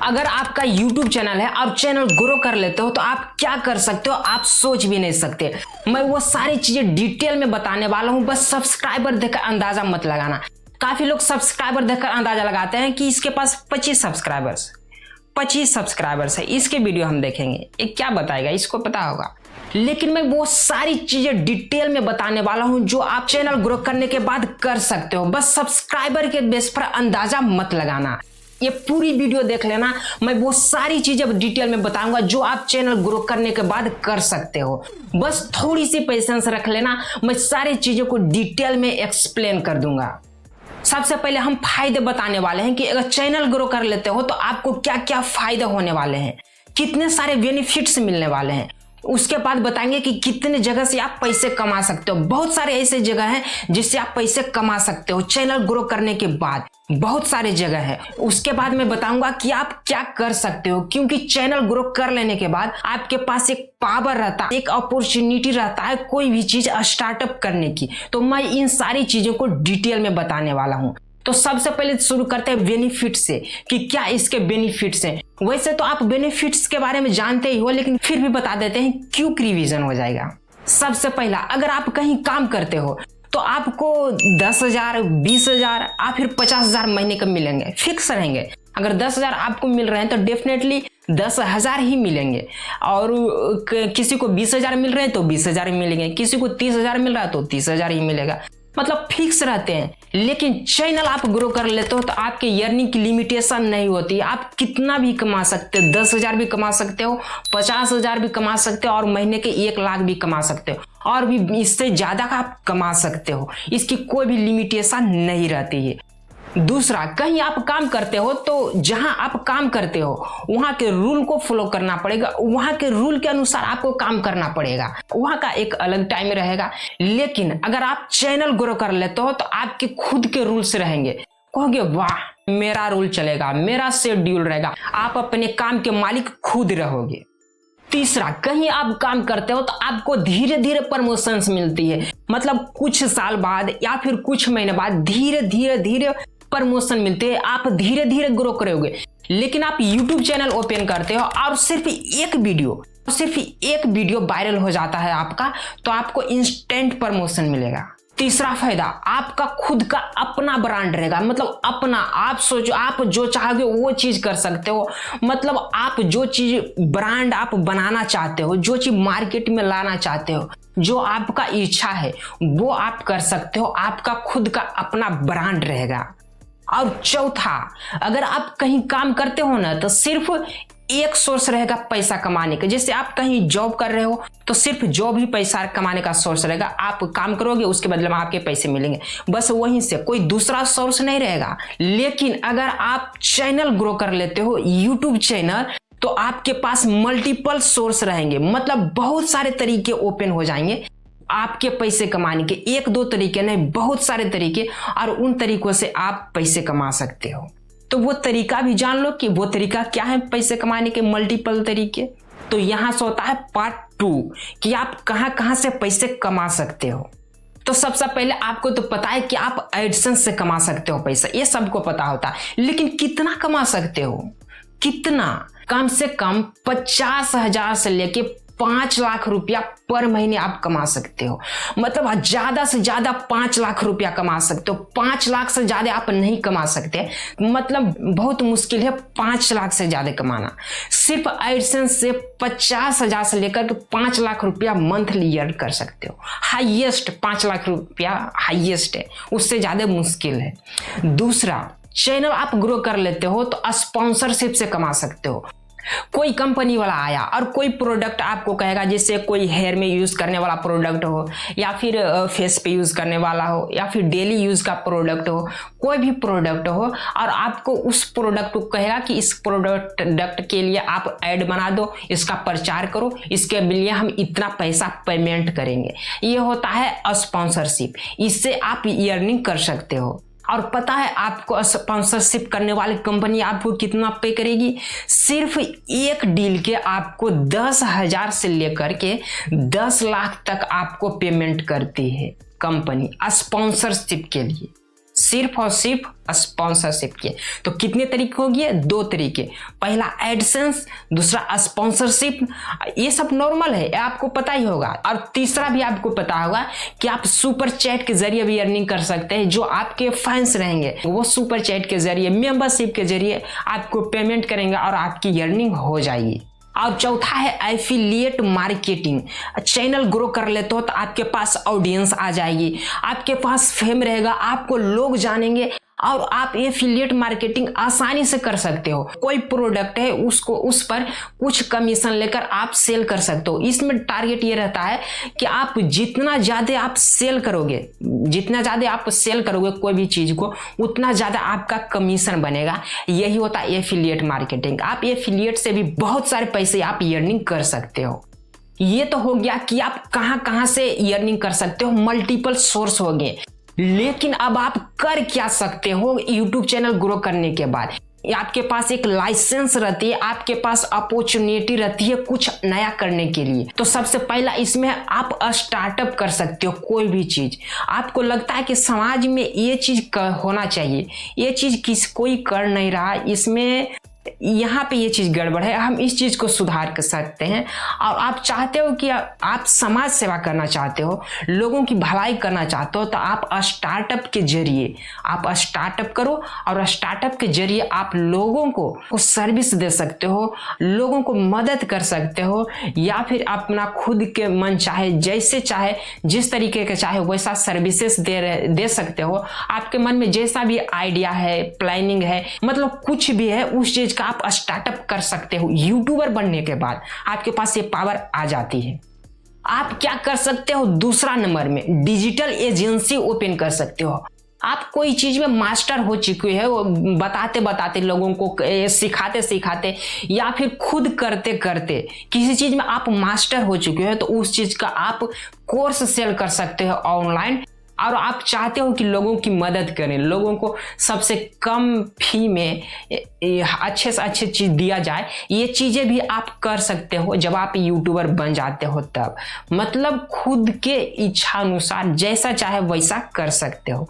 अगर आपका YouTube channel है और चैनल ग्रो कर लेते हो तो आप क्या कर सकते हो आप सोच भी नहीं सकते। मैं वो सारी चीजें डिटेल में बताने वाला हूं, बस सब्सक्राइबर देखकर अंदाजा मत लगाना। काफी लोग सब्सक्राइबर देखकर अंदाजा लगाते हैं कि इसके पास 25 सब्सक्राइबर्स है, इसके वीडियो हम देखेंगे, ये क्या बताएगा, इसको पता होगा। लेकिन मैं वो सारी चीजें डिटेल में बताने वाला हूं जो आप चैनल ग्रो करने के बाद कर सकते हो। बस सब्सक्राइबर के बेस पर अंदाजा मत लगाना, ये पूरी वीडियो देख लेना। मैं वो सारी चीजें डिटेल में बताऊंगा जो आप चैनल ग्रो करने के बाद कर सकते हो। बस थोड़ी सी पेशेंस रख लेना, मैं सारी चीजों को डिटेल में एक्सप्लेन कर दूंगा। सबसे पहले हम फायदे बताने वाले हैं कि अगर चैनल ग्रो कर लेते हो तो आपको क्या क्या फायदे होने वाले हैं, कितने सारे बेनिफिट्स मिलने वाले हैं। उसके बाद बताएंगे कि कितने जगह से आप पैसे कमा सकते हो। बहुत सारे ऐसे जगह हैं जिससे आप पैसे कमा सकते हो चैनल ग्रो करने के बाद, बहुत सारे जगह है। उसके बाद मैं बताऊंगा कि आप क्या कर सकते हो, क्योंकि चैनल ग्रो कर लेने के बाद आपके पास एक पावर रहता है, एक अपॉर्चुनिटी रहता है कोई भी चीज स्टार्टअप करने की। तो मैं इन सारी चीजों को डिटेल में बताने वाला हूं। तो सबसे पहले शुरू करते हैं बेनिफिट से कि क्या इसके बेनिफिट्स हैं। वैसे तो आप बेनिफिट्स के बारे में जानते ही हो, लेकिन फिर भी बता देते हैं, क्विक रिवीजन हो जाएगा। सबसे पहला, अगर आप कहीं काम करते हो तो आपको 10,000, 20,000 या फिर 50,000 महीने का मिलेंगे, फिक्स रहेंगे। अगर 10,000 आपको मिल रहे हैं तो डेफिनेटली 10,000 ही मिलेंगे, और किसी को 20,000 मिल रहे हैं तो 20,000 ही मिलेंगे, किसी को 30,000 मिल रहा है तो 30,000 ही मिलेगा, मतलब फिक्स रहते हैं। लेकिन चैनल आप ग्रो कर लेते हो तो आपके अर्निंग की लिमिटेशन नहीं होती, आप कितना भी कमा सकते हो। 10,000 भी कमा सकते हो, 50,000 भी कमा सकते हो, और महीने के 1 लाख भी कमा सकते हो, और भी इससे ज्यादा का आप कमा सकते हो। इसकी कोई भी लिमिटेशन नहीं रहती है। दूसरा, कहीं आप काम करते हो तो जहां आप काम करते हो वहां के रूल को फॉलो करना पड़ेगा, वहां के रूल के अनुसार आपको काम करना पड़ेगा, वहां का एक अलग टाइम रहेगा। लेकिन अगर आप चैनल ग्रो कर लेते हो तो आपके खुद के रूल्स रहेंगे, कहोगे वाह मेरा रूल चलेगा, मेरा शेड्यूल रहेगा, आप अपने काम के मालिक खुद रहोगे। तीसरा, कहीं आप काम करते हो तो आपको धीरे धीरे प्रमोशंस मिलती है, मतलब कुछ साल बाद या फिर कुछ महीने बाद धीरे प्रमोशन मिलते हैं, आप धीरे धीरे ग्रो करोगे। लेकिन आप YouTube चैनल ओपन करते हो और सिर्फ एक वीडियो वायरल हो जाता है आपका, तो आपको इंस्टेंट प्रमोशन मिलेगा। तीसरा फायदा, आपका खुद का अपना ब्रांड रहेगा, मतलब अपना, आप सोचो आप जो चाहोगे वो चीज कर सकते हो। मतलब आप जो चीज ब्रांड आप बनाना चाहते हो, जो चीज मार्केट में लाना चाहते हो, जो आपका इच्छा है वो आप कर सकते हो, आपका खुद का अपना ब्रांड रहेगा। और चौथा, अगर आप कहीं काम करते हो ना तो सिर्फ एक सोर्स रहेगा पैसा कमाने का। जैसे आप कहीं जॉब कर रहे हो तो सिर्फ जॉब ही पैसा कमाने का सोर्स रहेगा, आप काम करोगे उसके बदले में आपके पैसे मिलेंगे, बस वहीं से, कोई दूसरा सोर्स नहीं रहेगा। लेकिन अगर आप चैनल ग्रो कर लेते हो YouTube चैनल, तो आपके पास मल्टीपल सोर्स रहेंगे, मतलब बहुत सारे तरीके ओपन हो जाएंगे आपके पैसे कमाने के। 1-2 तरीके नहीं, बहुत सारे तरीके, और उन तरीकों से आप पैसे कमा सकते हो। तो वो तरीका भी जान लो कि वो तरीका क्या है पैसे कमाने के, मल्टीपल तरीके। तो यहां से होता है पार्ट 2 कि आप कहां कहां से पैसे कमा सकते हो। तो सबसे पहले आपको तो पता है कि आप एडसेंस से कमा सकते हो पैसा, ये सबको पता होता है। लेकिन कितना कमा सकते हो, कितना? कम से कम 50,000 से लेके 5 लाख रुपया पर महीने आप कमा सकते हो। मतलब ज्यादा से ज्यादा 5 लाख रुपया कमा सकते हो, 5 लाख से ज्यादा आप नहीं कमा सकते, मतलब बहुत मुश्किल है 5 लाख से ज्यादा कमाना। सिर्फ एडसेंस से 50,000 से लेकर के 5 लाख रुपया मंथली अर्न कर सकते हो। हाईएस्ट 5 लाख रुपया हाईएस्ट है, उससे ज्यादा मुश्किल है। दूसरा, चैनल आप ग्रो कर लेते हो तो स्पॉन्सरशिप से कमा सकते हो। कोई कंपनी वाला आया और कोई प्रोडक्ट आपको कहेगा, जैसे कोई हेयर में यूज करने वाला प्रोडक्ट हो, या फिर फेस पे यूज करने वाला हो, या फिर डेली यूज का प्रोडक्ट हो, कोई भी प्रोडक्ट हो, और आपको उस प्रोडक्ट को कहेगा कि इस प्रोडक्ट के लिए आप ऐड बना दो, इसका प्रचार करो, इसके लिए हम इतना पैसा पेमेंट करेंगे। ये होता है स्पॉन्सरशिप, इससे आप अर्निंग कर सकते हो। और पता है आपको स्पॉन्सरशिप करने वाली कंपनी आपको कितना पे करेगी? सिर्फ एक डील के आपको 10,000 से लेकर के 10 लाख तक आपको पेमेंट करती है कंपनी स्पॉन्सरशिप के लिए। सिर्फ और सिर्फ स्पॉन्सरशिप के। तो कितने तरीके हो गए? 2 तरीके। पहला एडसेंस, दूसरा स्पॉन्सरशिप। ये सब नॉर्मल है, आपको पता ही होगा। और तीसरा भी आपको पता होगा कि आप सुपर चैट के जरिए भी अर्निंग कर सकते हैं। जो आपके फैंस रहेंगे वो सुपर चैट के जरिए, मेंबरशिप के जरिए आपको पेमेंट करेंगे और आपकी अर्निंग हो जाएगी। और चौथा है एफिलिएट मार्केटिंग। चैनल ग्रो कर लेते हो तो आपके पास ऑडियंस आ जाएगी, आपके पास फेम रहेगा, आपको लोग जानेंगे और आप एफिलिएट मार्केटिंग आसानी से कर सकते हो। कोई प्रोडक्ट है उसको उस पर कुछ कमीशन लेकर आप सेल कर सकते हो। इसमें टारगेट ये रहता है कि आप जितना ज़्यादा आप सेल करोगे, जितना ज़्यादा आप सेल करोगे कोई भी चीज़ को, उतना ज़्यादा आपका कमीशन बनेगा। यही होता है एफिलिएट मार्केटिंग। आप एफिलिएट से भी बहुत सारे पैसे आप अर्निंग कर सकते हो। ये तो हो गया कि आप कहाँ कहाँ से अर्निंग कर सकते हो, मल्टीपल सोर्स हो गए। लेकिन अब आप कर क्या सकते हो YouTube चैनल ग्रो करने के बाद? आपके पास एक लाइसेंस रहती है, आपके पास अपॉर्चुनिटी रहती है कुछ नया करने के लिए। तो सबसे पहला इसमें आप स्टार्टअप कर सकते हो। कोई भी चीज आपको लगता है कि समाज में ये चीज होना चाहिए, ये चीज कोई कर नहीं रहा, इसमें यहाँ पे ये चीज गड़बड़ है, हम इस चीज को सुधार कर सकते हैं। और आप चाहते हो कि आप समाज सेवा करना चाहते हो, लोगों की भलाई करना चाहते हो, तो आप स्टार्टअप के जरिए आप स्टार्टअप करो और स्टार्टअप के जरिए आप लोगों को सर्विस दे सकते हो, लोगों को मदद कर सकते हो, या फिर अपना खुद के मन चाहे जैसे चाहे जिस तरीके के चाहे वैसा सर्विसेज दे सकते हो। आपके मन में जैसा भी आइडिया है, प्लानिंग है, मतलब कुछ भी है, उस चीज का आप स्टार्टअप कर सकते हो। यूट्यूबर बनने के बाद आपके पास ये पावर आ जाती है। आप क्या कर सकते हो? दूसरा नंबर में डिजिटल एजेंसी ओपन कर सकते हो। आप कोई चीज में मास्टर हो चुके हैं, वो बताते बताते लोगों को, सिखाते सिखाते, या फिर खुद करते करते किसी चीज में आप मास्टर हो चुके हो, तो उस चीज का आप कोर्स सेल कर सकते हो ऑनलाइन। और आप चाहते हो कि लोगों की मदद करें, लोगों को सबसे कम फी में अच्छे से अच्छे चीज दिया जाए, ये चीजें भी आप कर सकते हो जब आप यूट्यूबर बन जाते हो तब। मतलब खुद के इच्छा अनुसार जैसा चाहे वैसा कर सकते हो।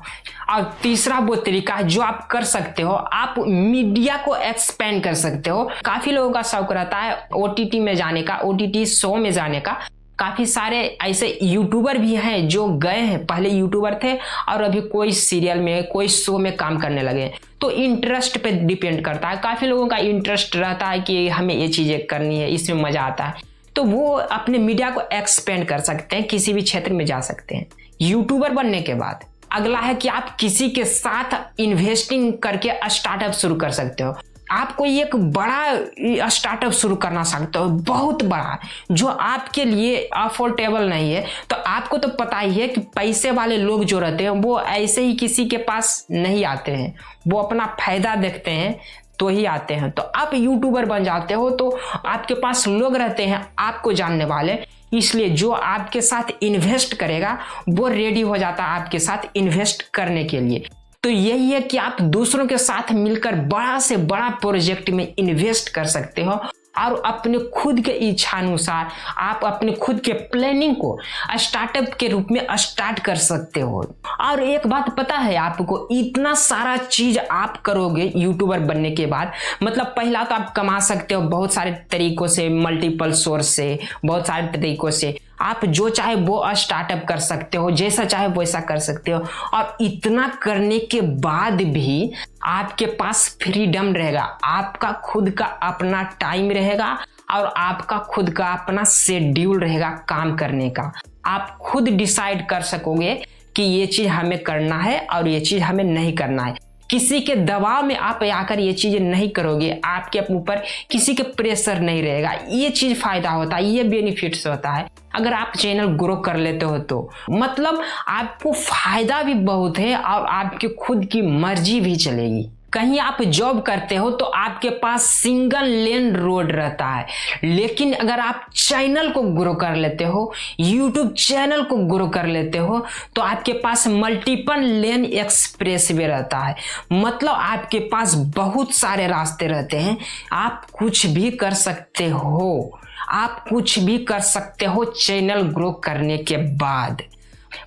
और तीसरा वो तरीका है जो आप कर सकते हो, आप मीडिया को एक्सपेंड कर सकते हो। काफी लोगों का शौक रहता है OTT में जाने का, OTT शो में जाने का। काफी सारे ऐसे यूट्यूबर भी हैं जो गए हैं, पहले यूट्यूबर थे और अभी कोई सीरियल में, कोई शो में काम करने लगे। तो इंटरेस्ट पे डिपेंड करता है। काफी लोगों का इंटरेस्ट रहता है कि हमें ये चीजें करनी है, इसमें मजा आता है, तो वो अपने मीडिया को एक्सपेंड कर सकते हैं, किसी भी क्षेत्र में जा सकते हैं यूट्यूबर बनने के बाद। अगला है कि आप किसी के साथ इन्वेस्टिंग करके स्टार्टअप शुरू कर सकते हो। आप कोई एक बड़ा स्टार्टअप शुरू करना चाहते हो, बहुत बड़ा, जो आपके लिए अफोर्डेबल नहीं है। तो आपको तो पता ही है कि पैसे वाले लोग जो रहते हैं वो ऐसे ही किसी के पास नहीं आते हैं, वो अपना फायदा देखते हैं तो ही आते हैं। तो आप यूट्यूबर बन जाते हो तो आपके पास लोग रहते हैं आपको जानने वाले, इसलिए जो आपके साथ इन्वेस्ट करेगा वो रेडी हो जाता है आपके साथ इन्वेस्ट करने के लिए। तो यही है कि आप दूसरों के साथ मिलकर बड़ा से बड़ा प्रोजेक्ट में इन्वेस्ट कर सकते हो और अपने खुद के इच्छा अनुसार आप अपने खुद के प्लानिंग को स्टार्टअप के रूप में स्टार्ट कर सकते हो। और एक बात पता है आपको, इतना सारा चीज आप करोगे यूट्यूबर बनने के बाद, मतलब पहला तो आप कमा सकते हो बहुत सारे तरीकों से, मल्टीपल सोर्स से, बहुत सारे तरीकों से। आप जो चाहे वो स्टार्टअप कर सकते हो, जैसा चाहे वैसा कर सकते हो। और इतना करने के बाद भी आपके पास फ्रीडम रहेगा, आपका खुद का अपना टाइम रहेगा और आपका खुद का अपना शेड्यूल रहेगा काम करने का। आप खुद डिसाइड कर सकोगे कि ये चीज हमें करना है और ये चीज हमें नहीं करना है। किसी के दबाव में आप आकर ये चीजें नहीं करोगे, आपके ऊपर किसी के प्रेशर नहीं रहेगा। ये चीज फायदा होता है, ये बेनिफिट्स होता है अगर आप चैनल ग्रो कर लेते हो तो। मतलब आपको फायदा भी बहुत है और आपके खुद की मर्जी भी चलेगी। कहीं आप जॉब करते हो तो आपके पास सिंगल लेन रोड रहता है, लेकिन अगर आप चैनल को ग्रो कर लेते हो, यूट्यूब चैनल को ग्रो कर लेते हो, तो आपके पास मल्टीपल लेन एक्सप्रेस वे रहता है। मतलब आपके पास बहुत सारे रास्ते रहते हैं, आप कुछ भी कर सकते हो, आप कुछ भी कर सकते हो चैनल ग्रो करने के बाद।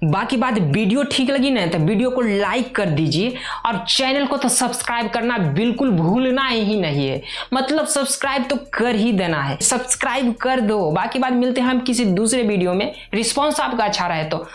बाकी बात वीडियो ठीक लगी ना तो वीडियो को लाइक कर दीजिए और चैनल को तो सब्सक्राइब करना बिल्कुल भूलना ही नहीं है। मतलब सब्सक्राइब तो कर ही देना है, सब्सक्राइब कर दो। बाकी बात मिलते हैं हम किसी दूसरे वीडियो में। रिस्पॉन्स आपका अच्छा रहे तो